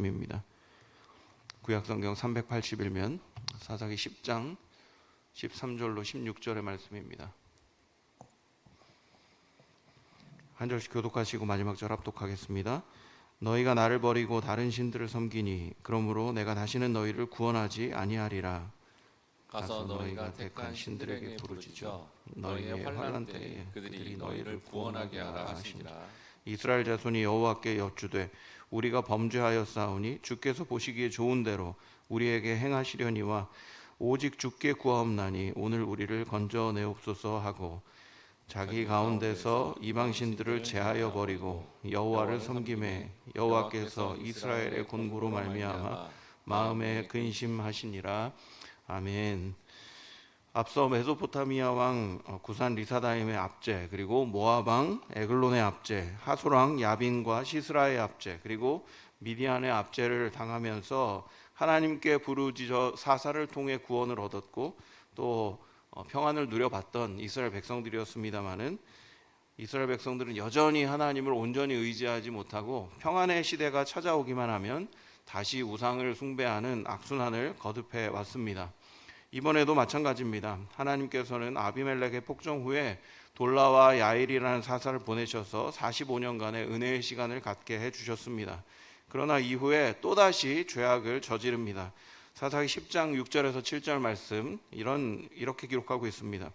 입니다. 구약성경 381면 사사기 10장 13절로 16절의 말씀입니다. 한 절씩 교독하시고 마지막 절 합독하겠습니다. 너희가 나를 버리고 다른 신들을 섬기니 그러므로 내가 다시는 너희를 구원하지 아니하리라. 가서 너희가 택한 신들에게 부르짖어 너희의 환난 때에 그들이 너희를 구원하게 하라 하시니라. 이스라엘 자손이 여호와께 여쭈되 우리가 범죄하였사오니 주께서 보시기에 좋은 대로 우리에게 행하시려니와 오직 주께 구하옵나니 오늘 우리를 건져내옵소서 하고 자기 가운데서 이방 신들을 제하여 버리고 여호와를 섬김에 여호와께서 이스라엘의 곤고로 말미암아 마음에 근심하시니라. 아멘. 앞서 메소포타미아 왕 구산 리사다임의 압제, 그리고 모압 왕 에글론의 압제, 하솔 왕 야빈과 시스라의 압제, 그리고 미디안의 압제를 당하면서 하나님께 부르짖어 사사를 통해 구원을 얻었고 또 평안을 누려봤던 이스라엘 백성들이었습니다마는 이스라엘 백성들은 여전히 하나님을 온전히 의지하지 못하고 평안의 시대가 찾아오기만 하면 다시 우상을 숭배하는 악순환을 거듭해 왔습니다. 이번에도 마찬가지입니다. 하나님께서는 아비멜렉의 폭정 후에 돌라와 야일이라는 사사를 보내셔서 45년간의 은혜의 시간을 갖게 해주셨습니다. 그러나 이후에 또다시 죄악을 저지릅니다. 사사기 10장 6절에서 7절 말씀 이렇게 기록하고 있습니다.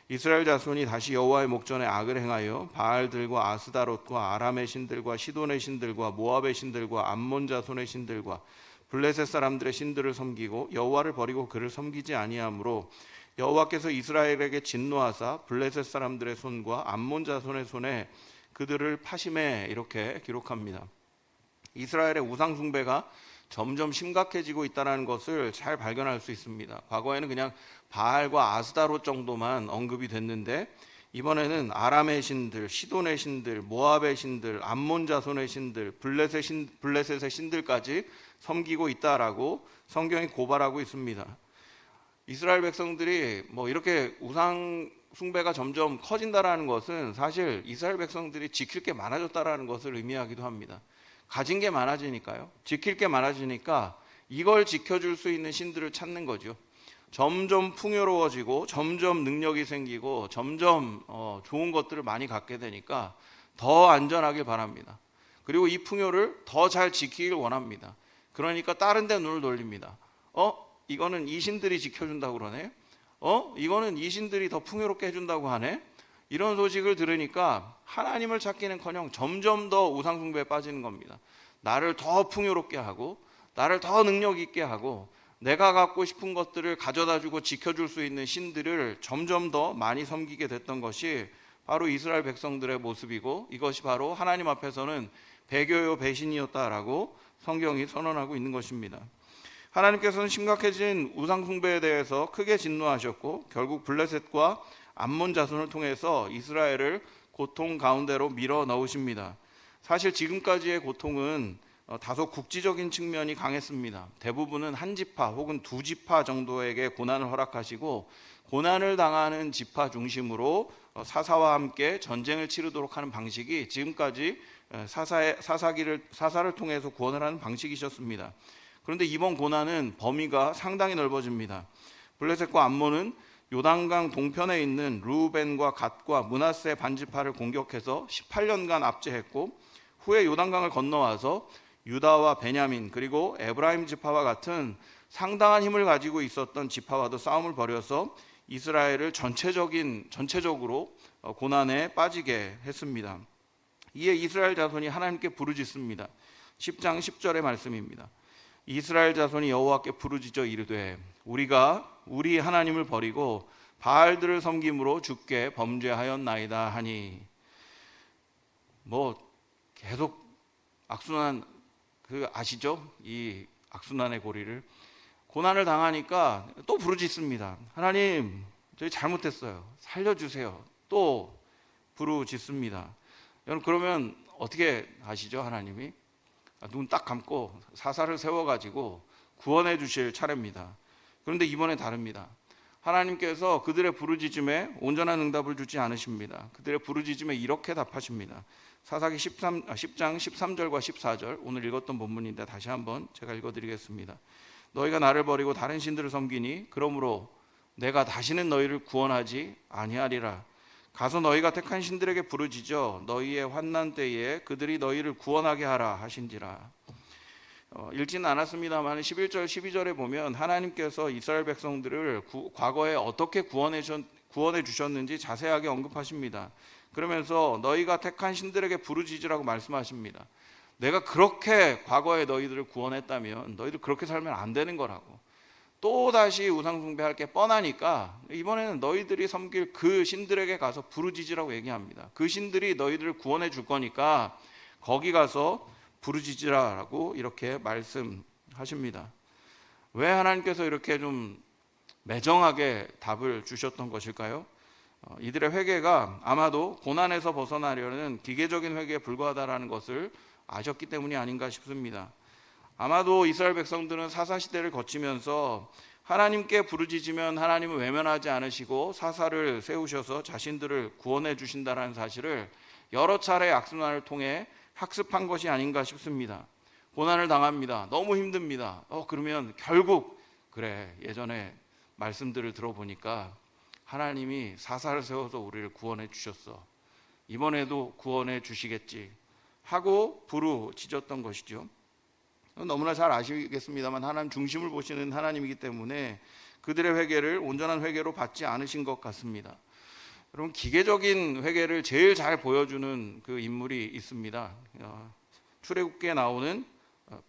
이스라엘 자손이 다시 여호와의 목전에 악을 행하여 바알들과 아스다롯과 아람의 신들과 시돈의 신들과 모압의 신들과 암몬 자손의 신들과 블레셋 사람들의 신들을 섬기고 여호와를 버리고 그를 섬기지 아니하므로 여호와께서 이스라엘에게 진노하사 블레셋 사람들의 손과 암몬 자손의 손에 그들을 파심해. 이렇게 기록합니다. 이스라엘의 우상 숭배가 점점 심각해지고 있다는 것을 잘 발견할 수 있습니다. 과거에는 그냥 바알과 아스다롯 정도만 언급이 됐는데 이번에는 아람의 신들, 시돈의 신들, 모압의 신들, 암몬 자손의 신들, 블레셋의 신들까지 섬기고 있다라고 성경이 고발하고 있습니다. 이스라엘 백성들이 이렇게 우상 숭배가 점점 커진다라는 것은 사실 이스라엘 백성들이 지킬 게 많아졌다라는 것을 의미하기도 합니다. 가진 게 많아지니까요. 지킬 게 많아지니까 이걸 지켜줄 수 있는 신들을 찾는 거죠. 점점 풍요로워지고 점점 능력이 생기고 점점 좋은 것들을 많이 갖게 되니까 더 안전하길 바랍니다. 그리고 이 풍요를 더 잘 지키길 원합니다. 그러니까 다른 데 눈을 돌립니다. 이거는 이 신들이 지켜준다고 그러네. 이거는 이 신들이 더 풍요롭게 해준다고 하네. 이런 소식을 들으니까 하나님을 찾기는커녕 점점 더 우상 숭배에 빠지는 겁니다. 나를 더 풍요롭게 하고 나를 더 능력 있게 하고 내가 갖고 싶은 것들을 가져다주고 지켜줄 수 있는 신들을 점점 더 많이 섬기게 됐던 것이 바로 이스라엘 백성들의 모습이고 이것이 바로 하나님 앞에서는 배교요 배신이었다라고 성경이 선언하고 있는 것입니다. 하나님께서는 심각해진 우상 숭배에 대해서 크게 진노하셨고 결국 블레셋과 암몬 자손을 통해서 이스라엘을 고통 가운데로 밀어 넣으십니다. 사실 지금까지의 고통은 다소 국지적인 측면이 강했습니다. 대부분은 한 지파 혹은 두 지파 정도에게 고난을 허락하시고 고난을 당하는 지파 중심으로 사사와 함께 전쟁을 치르도록 하는 방식이 지금까지 사사를 통해서 구원을 하는 방식이셨습니다. 그런데 이번 고난은 범위가 상당히 넓어집니다. 블레셋과 암몬은 요단강 동편에 있는 르우벤과 갓과 므낫세 반지파를 공격해서 18년간 압제했고 후에 요단강을 건너와서 유다와 베냐민 그리고 에브라임 지파와 같은 상당한 힘을 가지고 있었던 지파와도 싸움을 벌여서 이스라엘을 전체적으로 고난에 빠지게 했습니다. 이에 이스라엘 자손이 하나님께 부르짖습니다. 10장 10절의 말씀입니다. 이스라엘 자손이 여호와께 부르짖어 이르되 우리가 우리 하나님을 버리고 바알들을 섬김으로 주께 범죄하였나이다 하니. 계속 악순환 아시죠? 이 악순환의 고리를 고난을 당하니까 또 부르짖습니다. 하나님 저희 잘못했어요. 살려주세요. 또 부르짖습니다. 여러분 그러면 어떻게 하시죠? 하나님이 눈 딱 감고 사사를 세워가지고 구원해 주실 차례입니다. 그런데 이번엔 다릅니다. 하나님께서 그들의 부르짖음에 온전한 응답을 주지 않으십니다. 그들의 부르짖음에 이렇게 답하십니다. 사사기 10장 13절과 14절, 오늘 읽었던 본문인데 다시 한번 제가 읽어드리겠습니다. 너희가 나를 버리고 다른 신들을 섬기니 그러므로 내가 다시는 너희를 구원하지 아니하리라. 가서 너희가 택한 신들에게 부르짖어 너희의 환난 때에 그들이 너희를 구원하게 하라 하신지라. 읽지는 않았습니다만 11절 12절에 보면 하나님께서 이스라엘 백성들을 과거에 어떻게 구원해 주셨는지 자세하게 언급하십니다. 그러면서 너희가 택한 신들에게 부르짖으라고 말씀하십니다. 내가 그렇게 과거에 너희들을 구원했다면 너희들 그렇게 살면 안 되는 거라고. 또다시 우상 숭배할 게 뻔하니까 이번에는 너희들이 섬길 그 신들에게 가서 부르짖으라고 얘기합니다. 그 신들이 너희들을 구원해 줄 거니까 거기 가서 부르짖으라고 이렇게 말씀하십니다. 왜 하나님께서 이렇게 좀 매정하게 답을 주셨던 것일까요? 이들의 회개가 아마도 고난에서 벗어나려는 기계적인 회개에 불과하다는 것을 아셨기 때문이 아닌가 싶습니다. 아마도 이스라엘 백성들은 사사시대를 거치면서 하나님께 부르짖으면 하나님은 외면하지 않으시고 사사를 세우셔서 자신들을 구원해 주신다는 사실을 여러 차례 악순환을 통해 학습한 것이 아닌가 싶습니다. 고난을 당합니다. 너무 힘듭니다. 그러면 결국 그래, 예전에 말씀들을 들어보니까 하나님이 사사를 세워서 우리를 구원해 주셨어. 이번에도 구원해 주시겠지 하고 부르짖었던 것이죠. 너무나 잘 아시겠습니다만 하나님 중심을 보시는 하나님이기 때문에 그들의 회개를 온전한 회개로 받지 않으신 것 같습니다. 여러분, 기계적인 회개를 제일 잘 보여주는 그 인물이 있습니다. 출애굽기에 나오는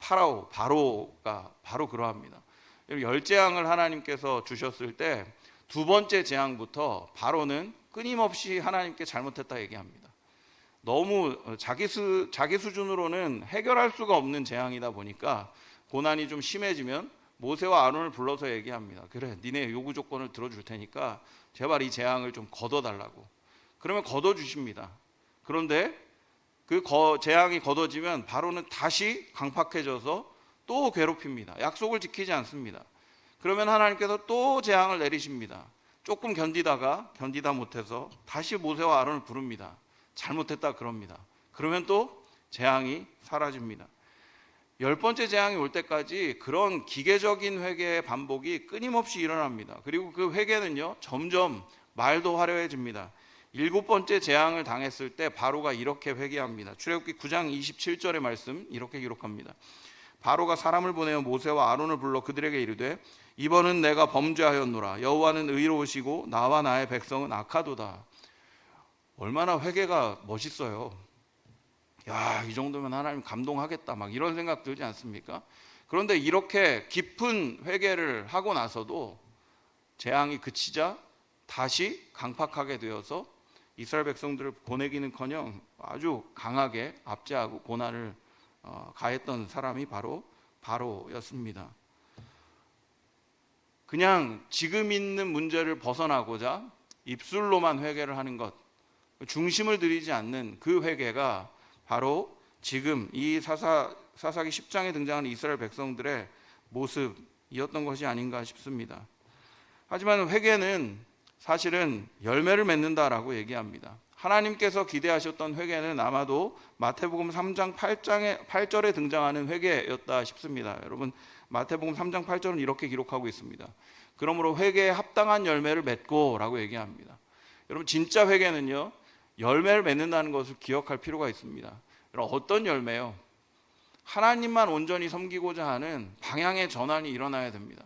바로가 바로 그러합니다. 열 재앙을 하나님께서 주셨을 때 두 번째 재앙부터 바로는 끊임없이 하나님께 잘못했다 얘기합니다. 너무 자기 수준으로는 해결할 수가 없는 재앙이다 보니까 고난이 좀 심해지면 모세와 아론을 불러서 얘기합니다. 그래, 니네 요구 조건을 들어줄 테니까 제발 이 재앙을 좀 걷어달라고. 그러면 걷어주십니다. 그런데 그 재앙이 걷어지면 바로는 다시 강팍해져서 또 괴롭힙니다. 약속을 지키지 않습니다. 그러면 하나님께서 또 재앙을 내리십니다. 조금 견디다 못해서 다시 모세와 아론을 부릅니다. 잘못했다 그럽니다. 그러면 또 재앙이 사라집니다. 10번째 재앙이 올 때까지 그런 기계적인 회개의 반복이 끊임없이 일어납니다. 그리고 그 회개는요, 점점 말도 화려해집니다. 7번째 재앙을 당했을 때 바로가 이렇게 회개합니다. 출애굽기 9장 27절의 말씀 이렇게 기록합니다. 바로가 사람을 보내어 모세와 아론을 불러 그들에게 이르되 이번은 내가 범죄하였노라. 여호와는 의로우시고 나와 나의 백성은 악하도다. 얼마나 회개가 멋있어요. 야, 이 정도면 하나님 감동하겠다 막 이런 생각 들지 않습니까? 그런데 이렇게 깊은 회개를 하고 나서도 재앙이 그치자 다시 강팍하게 되어서 이스라엘 백성들을 보내기는커녕 아주 강하게 압제하고 고난을 가했던 사람이 바로 바로였습니다. 그냥 지금 있는 문제를 벗어나고자 입술로만 회개를 하는 것, 중심을 들이지 않는 그 회개가 바로 지금 이 사사기 10장에 등장하는 이스라엘 백성들의 모습이었던 것이 아닌가 싶습니다. 하지만 회개는 사실은 열매를 맺는다라고 얘기합니다. 하나님께서 기대하셨던 회개는 아마도 마태복음 3장 8절에 등장하는 회개였다 싶습니다. 여러분, 마태복음 3장 8절은 이렇게 기록하고 있습니다. 그러므로 회개에 합당한 열매를 맺고 라고 얘기합니다. 여러분, 진짜 회개는요, 열매를 맺는다는 것을 기억할 필요가 있습니다. 여러분, 어떤 열매요? 하나님만 온전히 섬기고자 하는 방향의 전환이 일어나야 됩니다.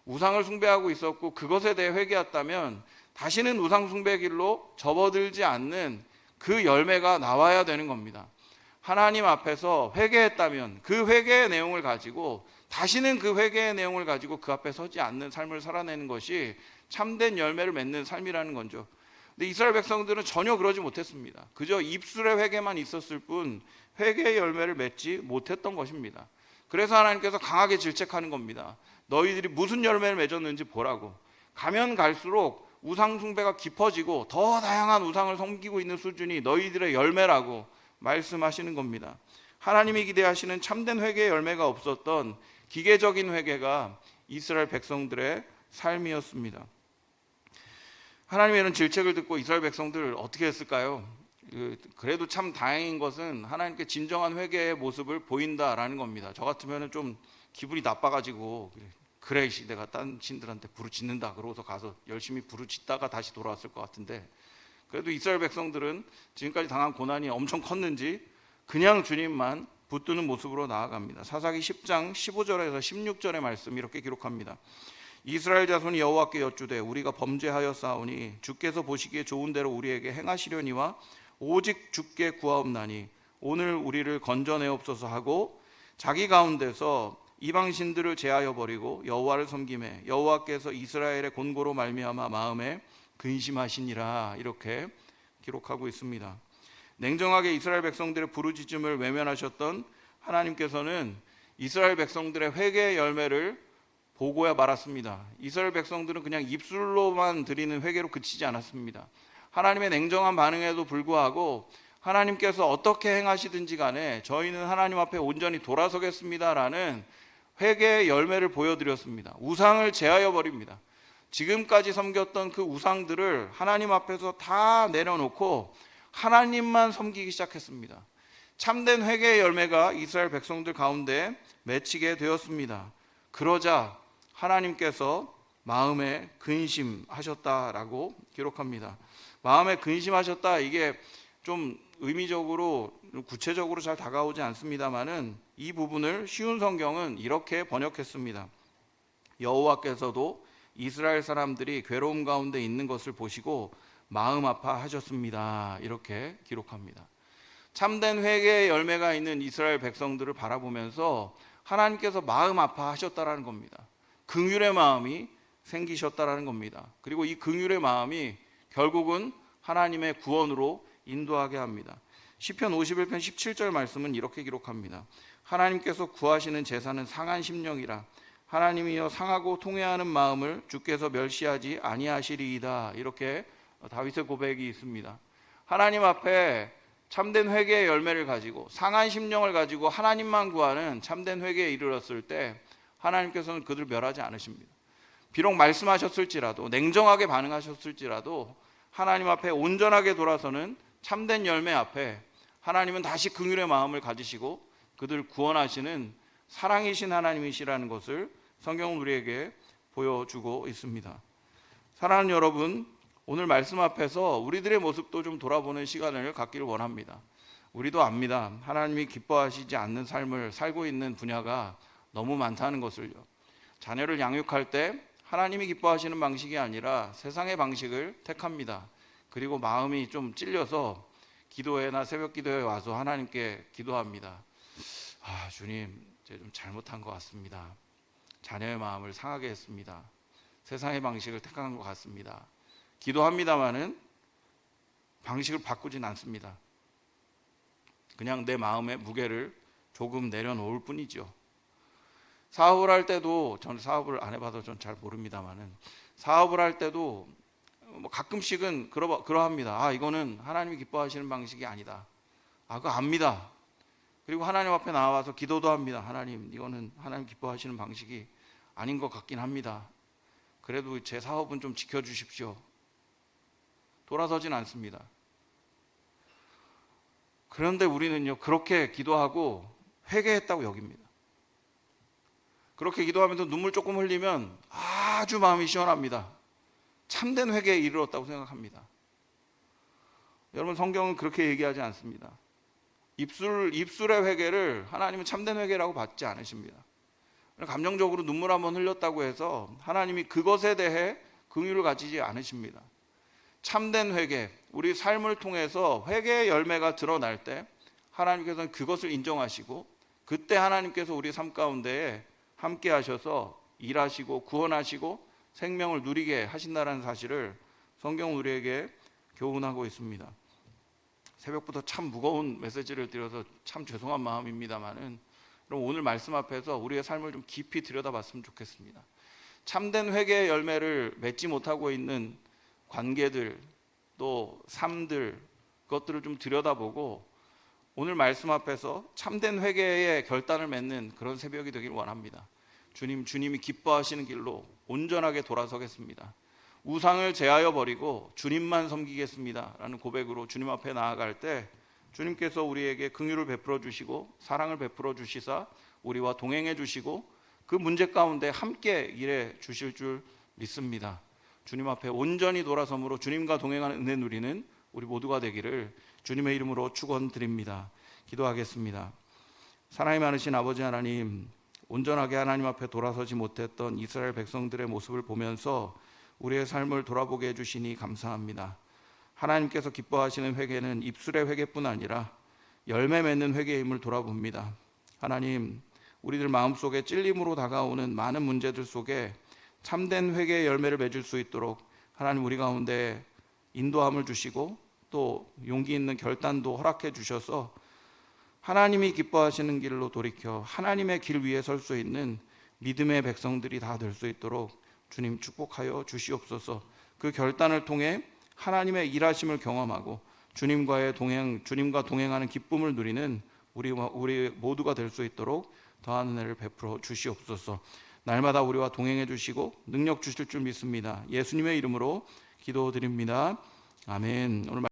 우상을 숭배하고 있었고 그것에 대해 회개했다면 다시는 우상 숭배 길로 접어들지 않는 그 열매가 나와야 되는 겁니다. 하나님 앞에서 회개했다면 그 회개의 내용을 가지고 다시는 그 회개의 내용을 가지고 그 앞에 서지 않는 삶을 살아내는 것이 참된 열매를 맺는 삶이라는 거죠. 근데 이스라엘 백성들은 전혀 그러지 못했습니다. 그저 입술의 회개만 있었을 뿐 회개의 열매를 맺지 못했던 것입니다. 그래서 하나님께서 강하게 질책하는 겁니다. 너희들이 무슨 열매를 맺었는지 보라고. 가면 갈수록 우상 숭배가 깊어지고 더 다양한 우상을 섬기고 있는 수준이 너희들의 열매라고 말씀하시는 겁니다. 하나님이 기대하시는 참된 회개의 열매가 없었던 기계적인 회개가 이스라엘 백성들의 삶이었습니다. 하나님의 이런 질책을 듣고 이스라엘 백성들 어떻게 했을까요? 그래도 참 다행인 것은 하나님께 진정한 회개의 모습을 보인다라는 겁니다. 저 같으면 좀 기분이 나빠가지고 그래 내가 딴 신들한테 부르짖는다 그러고서 가서 열심히 부르짖다가 다시 돌아왔을 것 같은데, 그래도 이스라엘 백성들은 지금까지 당한 고난이 엄청 컸는지 그냥 주님만 붙드는 모습으로 나아갑니다. 사사기 10장 15절에서 16절의 말씀 이렇게 기록합니다. 이스라엘 자손이 여호와께 여쭈되 우리가 범죄하였사오니 주께서 보시기에 좋은 대로 우리에게 행하시려니와 오직 주께 구하옵나니 오늘 우리를 건져내옵소서 하고 자기 가운데서 이방신들을 제하여 버리고 여호와를 섬기매 여호와께서 이스라엘의 곤고로 말미암아 마음에 근심하시니라, 이렇게 기록하고 있습니다. 냉정하게 이스라엘 백성들의 부르짖음을 외면하셨던 하나님께서는 이스라엘 백성들의 회개의 열매를 보고야 말았습니다. 이스라엘 백성들은 그냥 입술로만 드리는 회개로 그치지 않았습니다. 하나님의 냉정한 반응에도 불구하고 하나님께서 어떻게 행하시든지 간에 저희는 하나님 앞에 온전히 돌아서겠습니다라는 회개의 열매를 보여드렸습니다. 우상을 제하여 버립니다. 지금까지 섬겼던 그 우상들을 하나님 앞에서 다 내려놓고 하나님만 섬기기 시작했습니다. 참된 회개의 열매가 이스라엘 백성들 가운데 맺히게 되었습니다. 그러자 하나님께서 마음에 근심하셨다라고 기록합니다. 마음에 근심하셨다, 이게 좀 의미적으로 구체적으로 잘 다가오지 않습니다만은 이 부분을 쉬운 성경은 이렇게 번역했습니다. 여호와께서도 이스라엘 사람들이 괴로움 가운데 있는 것을 보시고 마음 아파하셨습니다, 이렇게 기록합니다. 참된 회개의 열매가 있는 이스라엘 백성들을 바라보면서 하나님께서 마음 아파하셨다라는 겁니다. 긍휼의 마음이 생기셨다라는 겁니다. 그리고 이 긍휼의 마음이 결국은 하나님의 구원으로 인도하게 합니다. 시편 51편 17절 말씀은 이렇게 기록합니다. 하나님께서 구하시는 제사는 상한 심령이라 하나님이여 상하고 통회하는 마음을 주께서 멸시하지 아니하시리이다, 이렇게 다윗의 고백이 있습니다. 하나님 앞에 참된 회개의 열매를 가지고 상한 심령을 가지고 하나님만 구하는 참된 회개에 이르렀을 때 하나님께서는 그들을 멸하지 않으십니다. 비록 말씀하셨을지라도 냉정하게 반응하셨을지라도 하나님 앞에 온전하게 돌아서는 참된 열매 앞에 하나님은 다시 긍휼의 마음을 가지시고 그들을 구원하시는 사랑이신 하나님이시라는 것을 성경은 우리에게 보여주고 있습니다. 사랑하는 여러분, 오늘 말씀 앞에서 우리들의 모습도 좀 돌아보는 시간을 갖기를 원합니다. 우리도 압니다. 하나님이 기뻐하시지 않는 삶을 살고 있는 분야가 너무 많다는 것을요. 자녀를 양육할 때 하나님이 기뻐하시는 방식이 아니라 세상의 방식을 택합니다. 그리고 마음이 좀 찔려서 기도회나 새벽 기도회에 와서 하나님께 기도합니다. 주님, 제가 좀 잘못한 것 같습니다. 자녀의 마음을 상하게 했습니다. 세상의 방식을 택한 것 같습니다. 기도합니다마는 방식을 바꾸진 않습니다. 그냥 내 마음의 무게를 조금 내려놓을 뿐이죠. 사업을 할 때도, 저는 사업을 안 해봐서 전 잘 모릅니다만은, 사업을 할 때도 가끔씩은 그러합니다. 이거는 하나님이 기뻐하시는 방식이 아니다. 그거 압니다. 그리고 하나님 앞에 나와서 기도도 합니다. 하나님, 이거는 하나님 기뻐하시는 방식이 아닌 것 같긴 합니다. 그래도 제 사업은 좀 지켜주십시오. 돌아서진 않습니다. 그런데 우리는요, 그렇게 기도하고 회개했다고 여깁니다. 그렇게 기도하면서 눈물 조금 흘리면 아주 마음이 시원합니다. 참된 회개에 이르렀다고 생각합니다. 여러분, 성경은 그렇게 얘기하지 않습니다. 입술의 회개를 하나님은 참된 회개라고 받지 않으십니다. 감정적으로 눈물 한번 흘렸다고 해서 하나님이 그것에 대해 긍휼을 가지지 않으십니다. 참된 회개, 우리 삶을 통해서 회개의 열매가 드러날 때 하나님께서는 그것을 인정하시고 그때 하나님께서 우리 삶 가운데에 함께 하셔서 일하시고 구원하시고 생명을 누리게 하신다는 사실을 성경은 우리에게 교훈하고 있습니다. 새벽부터 참 무거운 메시지를 드려서 참 죄송한 마음입니다만은, 그럼 오늘 말씀 앞에서 우리의 삶을 좀 깊이 들여다봤으면 좋겠습니다. 참된 회개의 열매를 맺지 못하고 있는 관계들, 또 삶들, 그것들을 좀 들여다보고 오늘 말씀 앞에서 참된 회개의 결단을 맺는 그런 새벽이 되길 원합니다. 주님이 기뻐하시는 길로 온전하게 돌아서겠습니다. 우상을 제하여 버리고 주님만 섬기겠습니다 라는 고백으로 주님 앞에 나아갈 때 주님께서 우리에게 긍휼을 베풀어 주시고 사랑을 베풀어 주시사 우리와 동행해 주시고 그 문제 가운데 함께 일해 주실 줄 믿습니다. 주님 앞에 온전히 돌아섬으로 주님과 동행하는 은혜 누리는 우리 모두가 되기를 주님의 이름으로 축원드립니다. 기도하겠습니다. 사랑이 많으신 아버지 하나님, 온전하게 하나님 앞에 돌아서지 못했던 이스라엘 백성들의 모습을 보면서 우리의 삶을 돌아보게 해주시니 감사합니다. 하나님께서 기뻐하시는 회개는 입술의 회개뿐 아니라 열매 맺는 회개임을 돌아봅니다. 하나님, 우리들 마음속에 찔림으로 다가오는 많은 문제들 속에 참된 회개의 열매를 맺을 수 있도록 하나님 우리 가운데 인도함을 주시고 또 용기 있는 결단도 허락해 주셔서 하나님이 기뻐하시는 길로 돌이켜 하나님의 길 위에 설 수 있는 믿음의 백성들이 다 될 수 있도록 주님 축복하여 주시옵소서. 그 결단을 통해 하나님의 일하심을 경험하고 주님과 동행하는 기쁨을 누리는 우리 모두가 될 수 있도록 더한 은혜를 베풀어 주시옵소서. 날마다 우리와 동행해 주시고 능력 주실 줄 믿습니다. 예수님의 이름으로 기도드립니다. 아멘. 오늘